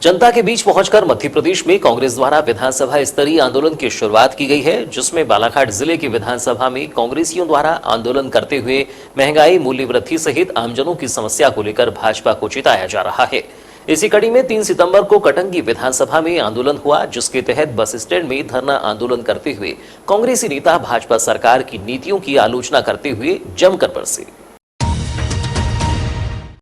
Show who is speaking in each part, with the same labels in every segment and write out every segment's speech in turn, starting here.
Speaker 1: जनता के बीच पहुंचकर मध्य प्रदेश में कांग्रेस द्वारा विधानसभा स्तरीय आंदोलन की शुरुआत की गई है, जिसमें बालाघाट जिले की विधानसभा में कांग्रेसियों द्वारा आंदोलन करते हुए महंगाई, मूल्य वृद्धि सहित आमजनों की समस्या को लेकर भाजपा को चिताया जा रहा है। इसी कड़ी में 3 सितंबर को कटंगी विधानसभा में आंदोलन हुआ, जिसके तहत बस स्टैंड में धरना आंदोलन करते हुए कांग्रेसी नेता भाजपा सरकार की नीतियों की आलोचना करते हुए जमकर बरसे।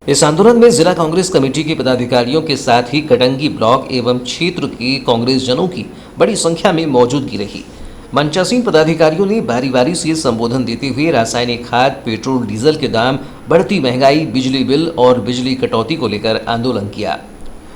Speaker 1: इस आंदोलन में जिला कांग्रेस कमेटी के पदाधिकारियों के साथ ही कटंगी ब्लॉक एवं क्षेत्र के कांग्रेस जनों की बड़ी संख्या में मौजूदगी रही। मंचासीन पदाधिकारियों ने बारी बारी से संबोधन देते हुए रासायनिक खाद, पेट्रोल, डीजल के दाम, बढ़ती महंगाई, बिजली बिल और बिजली कटौती को लेकर आंदोलन किया।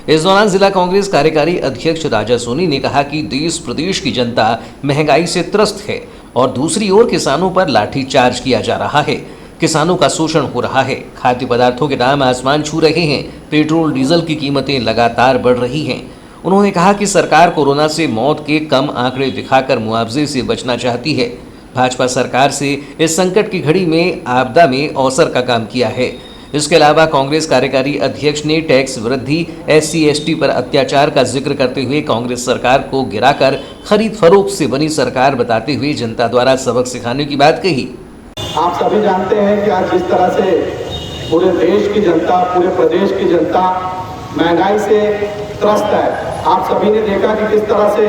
Speaker 1: इस दौरान जिला कांग्रेस कार्यकारी अध्यक्ष राजा सोनी ने कहा कि देश प्रदेश की जनता महंगाई से त्रस्त है और दूसरी ओर किसानों पर लाठीचार्ज किया जा रहा है। किसानों का शोषण हो रहा है, खाद्य पदार्थों के दाम आसमान छू रहे हैं, पेट्रोल डीजल की कीमतें लगातार बढ़ रही हैं। उन्होंने कहा कि सरकार कोरोना से मौत के कम आंकड़े दिखाकर मुआवजे से बचना चाहती है। भाजपा सरकार से इस संकट की घड़ी में आपदा में अवसर का काम किया है। इसके अलावा कांग्रेस कार्यकारी अध्यक्ष ने टैक्स वृद्धि, SC/ST पर अत्याचार का जिक्र करते हुए कांग्रेस सरकार को गिराकर खरीद फरोख्त से बनी सरकार बताते हुए जनता द्वारा सबक सिखाने की बात कही।
Speaker 2: आप सभी जानते हैं कि आज जिस तरह से पूरे देश की जनता, पूरे प्रदेश की जनता महंगाई से त्रस्त है। आप सभी ने देखा कि किस तरह से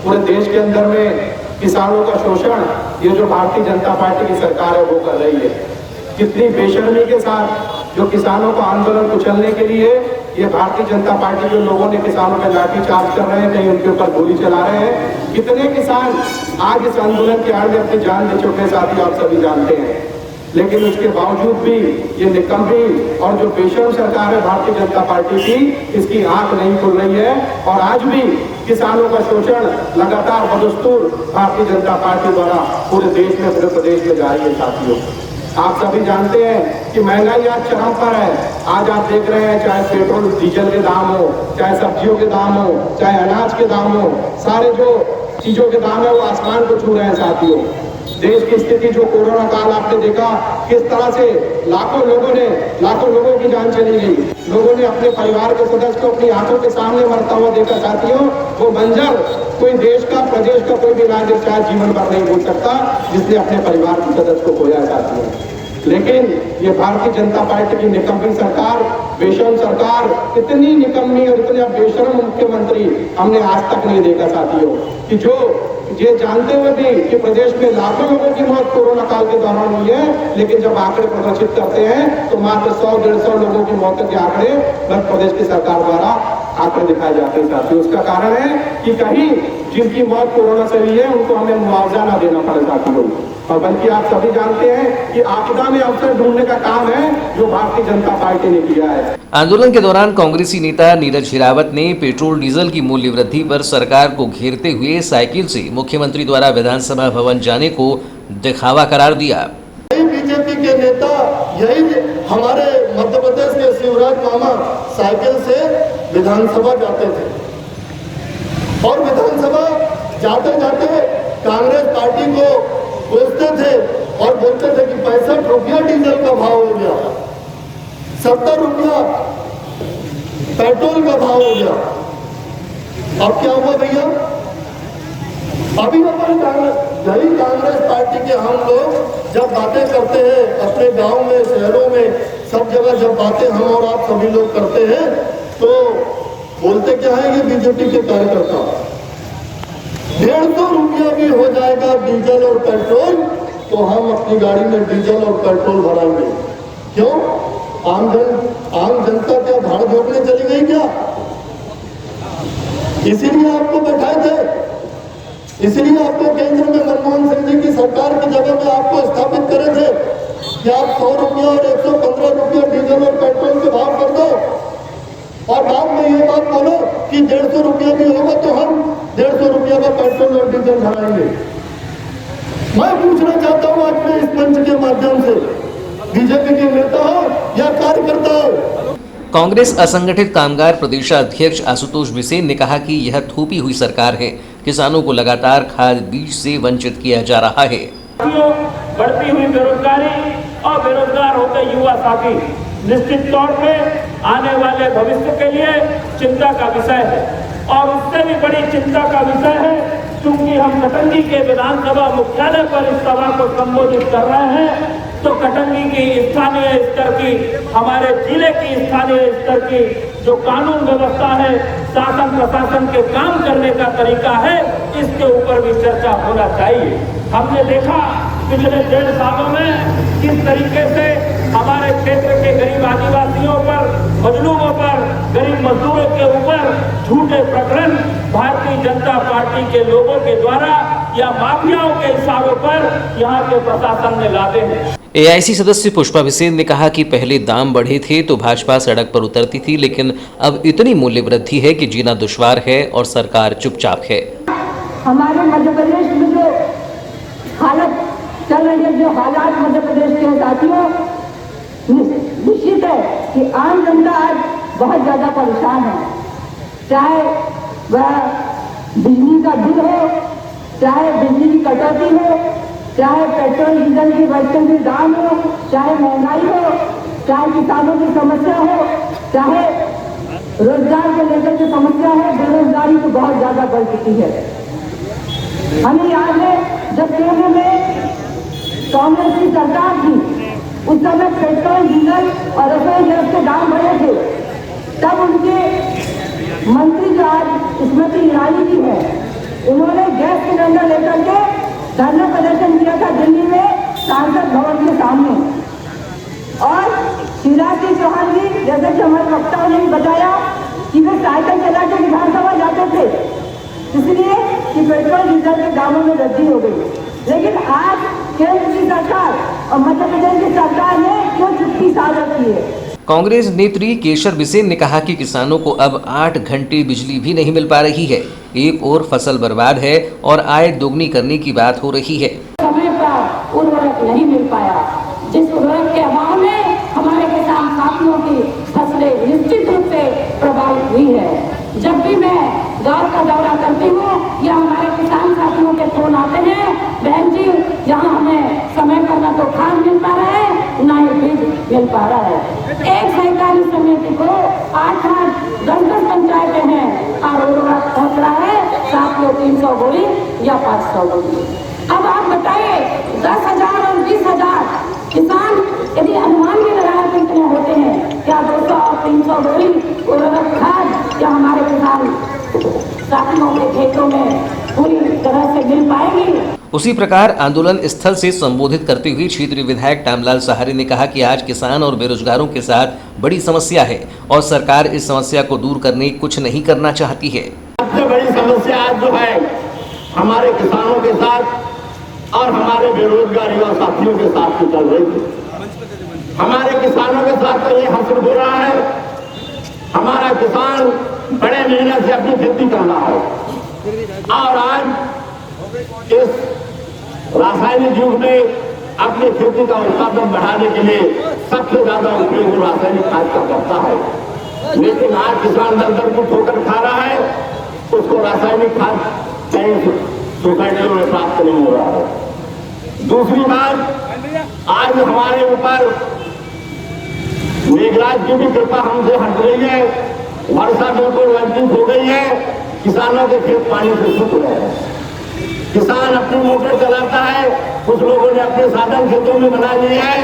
Speaker 2: पूरे देश के अंदर में किसानों का शोषण ये जो भारतीय जनता पार्टी की सरकार है वो कर रही है। कितनी बेशर्मी के साथ जो किसानों का आंदोलन कुचलने के लिए ये भारतीय जनता पार्टी के लोगों ने किसानों पर लाठीचार्ज कर रहे हैं, कहीं उनके ऊपर गोली चला रहे हैं। कितने किसान आज इस आंदोलन की आड़ में अपनी जान दे चुके साथी आप सभी जानते हैं। लेकिन उसके बावजूद भी ये निकम्मी और जो बेशर्म सरकार है भारतीय जनता पार्टी की, इसकी आंख नहीं खुल रही है और आज भी किसानों का शोषण लगातार बदस्तूर भारतीय जनता पार्टी द्वारा पूरे देश में, पूरे प्रदेश में जारी है साथियों। आप सभी जानते हैं कि महंगाई आज चरम पर है। आज आप देख रहे हैं, चाहे पेट्रोल डीजल के दाम हो, चाहे सब्जियों के दाम हो, चाहे अनाज के दाम हो, सारे जो चीजों के दाम है वो आसमान को छू रहे हैं साथियों। देश की स्थिति जो कोरोना काल आपने देखा किस तरह से लाखों लोगों की जान चली गई। लोगों ने अपने परिवार के सदस्य को अपनी आंखों के सामने मरता हुआ देखा साथियों। वो मंजर कोई देश का, प्रदेश का कोई भी नागरिक शायद जीवन भर नहीं भूल सकता जिसने अपने परिवार के सदस्य को खोया साथियों। लेकिन ये भारतीय जनता पार्टी की निकम्मी सरकार, बेशर्म सरकार, इतनी निकम्मी और इतने बेशर्म मुख्यमंत्री हमने आज तक नहीं देखा साथियों, कि जो ये जानते हुए भी कि प्रदेश में लाखों लोगों की मौत कोरोना काल के दौरान हुई है, लेकिन जब आंकड़े प्रदर्शित करते हैं तो मात्र 100-150 लोगों की मौत के आंकड़े मध्य प्रदेश की सरकार द्वारा आंकड़े दिखाए जाते हैं साथियों। उसका कारण है कि कहीं जिनकी मौत कोरोना से हुई है उनको हमें मुआवजा ना देना पड़े साथियों, और बल्कि आप सभी जानते हैं कि आपदा में अवसर ढूंढने का काम है जो भारतीय जनता पार्टी ने किया है।
Speaker 1: आंदोलन के दौरान कांग्रेसी नेता नीरज हिरावत ने पेट्रोल डीजल की मूल्य वृद्धि पर सरकार को घेरते हुए साइकिल से मुख्यमंत्री द्वारा विधानसभा भवन जाने को दिखावा करार दिया।
Speaker 3: बीजेपी के नेता, यही हमारे मध्य प्रदेश के शिवराज मामा साइकिल से विधानसभा जाते थे और विधानसभा जाते जाते कांग्रेस पार्टी को पूछते थे और बोलते थे कि 65 रुपया डीजल का भाव हो गया, 70 रुपया पेट्रोल का भाव हो गया। अब क्या हुआ भैया? अभी यही कांग्रेस पार्टी के हम लोग जब बातें करते हैं अपने गांव में, शहरों में, सब जगह जब बातें हम और आप सभी लोग करते हैं तो बोलते क्या है ये बीजेपी के कार्यकर्ता, 150 रुपया भी हो जाएगा डीजल और पेट्रोल तो हम अपनी गाड़ी में डीजल और पेट्रोल भराएंगे। क्यों? आम जनता क्या भाड़ झोंकने चली गई क्या? इसीलिए आपको बैठाए थे, इसलिए आपको केंद्र में मनमोहन सिंह जी की सरकार की जगह में आपको स्थापित करे थे कि आप 100 रुपया और 115 रुपया डीजल और पेट्रोल के भाव कर दो और बाद में ये बात बोलो कि 150 रुपया भी होगा तो हम 150 रुपया का पेट्रोल और डीजल भराएंगे। मैं पूछना चाहता हूँ आज मैं इस मंच के माध्यम से, बीजेपी के नेता हो या कार्यकर्ता हो।
Speaker 1: कांग्रेस असंगठित कामगार प्रदेशाध्यक्ष आशुतोष बिसेन ने कहा कि यह थोपी हुई सरकार है, किसानों को लगातार खाद बीज से वंचित किया जा रहा है।
Speaker 4: बढ़ती हुई बेरोजगारी और बेरोजगार होते युवा साथी निश्चित तौर पे आने वाले भविष्य के लिए चिंता का विषय है। और उससे भी बड़ी चिंता का विषय है, क्योंकि हम कटंगी के विधानसभा मुख्यालय पर इस सभा को संबोधित कर रहे हैं, तो कटंगी की स्थानीय स्तर की, हमारे जिले की स्थानीय स्तर की जो कानून व्यवस्था है, शासन प्रशासन के काम करने का तरीका है, इसके ऊपर भी चर्चा होना चाहिए। हमने देखा पिछले 1.5 सालों में किस तरीके से हमारे क्षेत्र के गरीब आदिवासियों पर, मजलूमों पर, गरीब मजदूरों के ऊपर झूठे प्रकरण भारतीय जनता पार्टी के लोगों के द्वारा या माफियाओं के इशारों पर यहाँ के प्रशासन ने लादे हैं।
Speaker 1: एआईसी सदस्य पुष्पा बिसेन ने कहा कि पहले दाम बढ़े थे तो भाजपा सड़क पर उतरती थी, लेकिन अब इतनी मूल्य वृद्धि है कि जीना दुश्वार है और सरकार चुपचाप है।
Speaker 5: हमारे मध्य प्रदेश में जो हालत चल रही है, जो हालात मध्य प्रदेश के साथियों, निश्चित है कि आम जनता आज बहुत ज्यादा परेशान है। चाहे वह बिजली का बिल हो, चाहे बिजली की कटौती हो, चाहे पेट्रोल डीजल की बढ़ते हुए दाम हो, चाहे महंगाई हो, चाहे किसानों की समस्या हो, चाहे रोजगार को लेकर के समस्या है, बेरोजगारी तो बहुत ज्यादा बढ़ चुकी है। हमें याद है जब केंद्र में कांग्रेस की सरकार थी, उस समय पेट्रोल डीजल और रसोई गैस के दाम बढ़े थे। तब उनके मंत्री जो आज स्मृति ईरानी जी है, उन्होंने गैस सिलेंडर लेकर के धरना प्रदर्शन किया था दिल्ली में सांसद भवन के सामने। और शिवराज सिंह चौहान जी, जैसे कि हमारे वक्ताओं ने भी बताया कि वे साइकिल चला के विधानसभा जाते थे, इसलिए कि पेट्रोल डीजल के दामों में वृद्धि हो गई। लेकिन आज केंद्र की सरकार और मध्य प्रदेश की सरकार ने क्यों चुप्पी साझा की है?
Speaker 1: कांग्रेस नेत्री केशर बिसेन ने कहा कि किसानों को अब 8 घंटे बिजली भी नहीं मिल पा रही है। एक और फसल बर्बाद है और आय दोगुनी करने की बात हो रही है।
Speaker 5: समय पर उर्वरक नहीं मिल पाया, जिस उर्वरक के अभाव में हमारे किसान साथियों की फसलें निश्चित रूप से प्रभावित हुई है। जब भी मैं गांव का दौरा करती हूँ या हमारे किसान साथियों के फोन आते हैं, बहन जी जहाँ हमें समय पर न तो खाद मिल पा रहा है, न ही बीज मिल पा रहा है। एक सहकारी समिति को 8-8, 10-10 पंचायतें हैं और उर्वरक पहुँच रहा है 300 गोली या 500 गोली। अब आप बताइए 10,000 और 20,000 किसान यदि अनुमान भी लगाया तो इतने होते हैं, क्या 200 और 300 गोली उर्वरक खाद या हमारे किसान साथियों के खेतों में पूरी तरह से मिल पाएगी?
Speaker 1: उसी प्रकार आंदोलन स्थल से संबोधित करते हुए क्षेत्रीय विधायक टामलाल सहारे ने कहा कि आज किसान और बेरोजगारों के साथ बड़ी समस्या है और सरकार इस समस्या को दूर करने कुछ नहीं करना चाहती है।
Speaker 3: सबसे बड़ी समस्या आज जो है हमारे किसानों के साथ और हमारे बेरोजगार युवा साथियों के साथ भी चल रही है। हमारे किसानों के साथ तो ये हासिल हो रहा है, हमारा किसान बड़े मेहनत से अपनी खेती कर रहा है और आज इस रासायनिक युग में अपनी खेती का उत्पादन बढ़ाने के लिए सबसे ज्यादा उपयोग रासायनिक खाद का करता है। लेकिन आज किसान दर को ठोकर खा रहा है, उसको रासायनिक खाद कई सोसाइटियों में प्राप्त नहीं हो रहा है। दूसरी बात, आज हमारे ऊपर मेघराज की भी कृपा हमसे हट रही है, वर्षा बिल्कुल वंचित हो गई है, किसानों के खेत पानी से सूख रहे हैं। किसान अपनी मोटर चलाता है, कुछ लोगों ने अपने साधन खेतों में बना लिए हैं,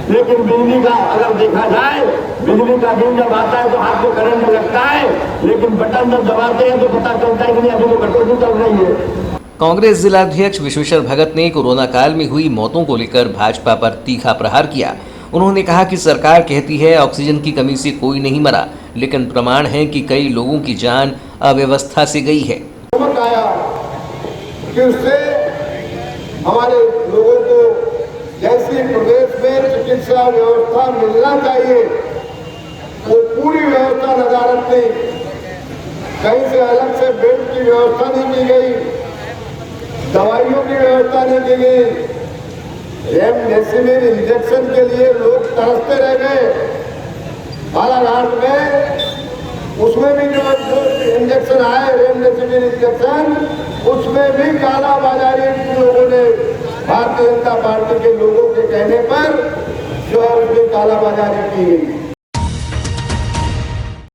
Speaker 3: लेकिन बिजली का अगर देखा जाए, बिजली का बिल जब आता है तो हाथ में करंट लगता है, लेकिन बटन जब दबाते हैं तो पता चलता है कि नहीं, अभी तो कटौती चल रही है।
Speaker 1: कांग्रेस जिलाध्यक्ष विश्वेश्वर भगत ने कोरोना काल में हुई मौतों को लेकर भाजपा पर तीखा प्रहार किया। उन्होंने कहा कि सरकार कहती है ऑक्सीजन की कमी से कोई नहीं मरा, लेकिन प्रमाण है कि कई लोगों की जान अव्यवस्था से गई है।
Speaker 2: आया कि उससे हमारे लोगों को जैसी प्रदेश में चिकित्सा व्यवस्था मिलना चाहिए वो पूरी व्यवस्था नदारत नहीं, कहीं से अलग से बेड की व्यवस्था नहीं की गई, दवाइयों की व्यवस्था नहीं की गई। रेमडेसिविर इंजेक्शन के लिए लोग तरसते रह गए बालाघाट में, उसमें भी जो इंजेक्शन आए रेमडेसिविर इंजेक्शन, उसमें भी कालाबाजारी लोगों ने भारतीय जनता पार्टी के लोगों के कहने पर
Speaker 3: जो उसमें कालाबाजारी की गई।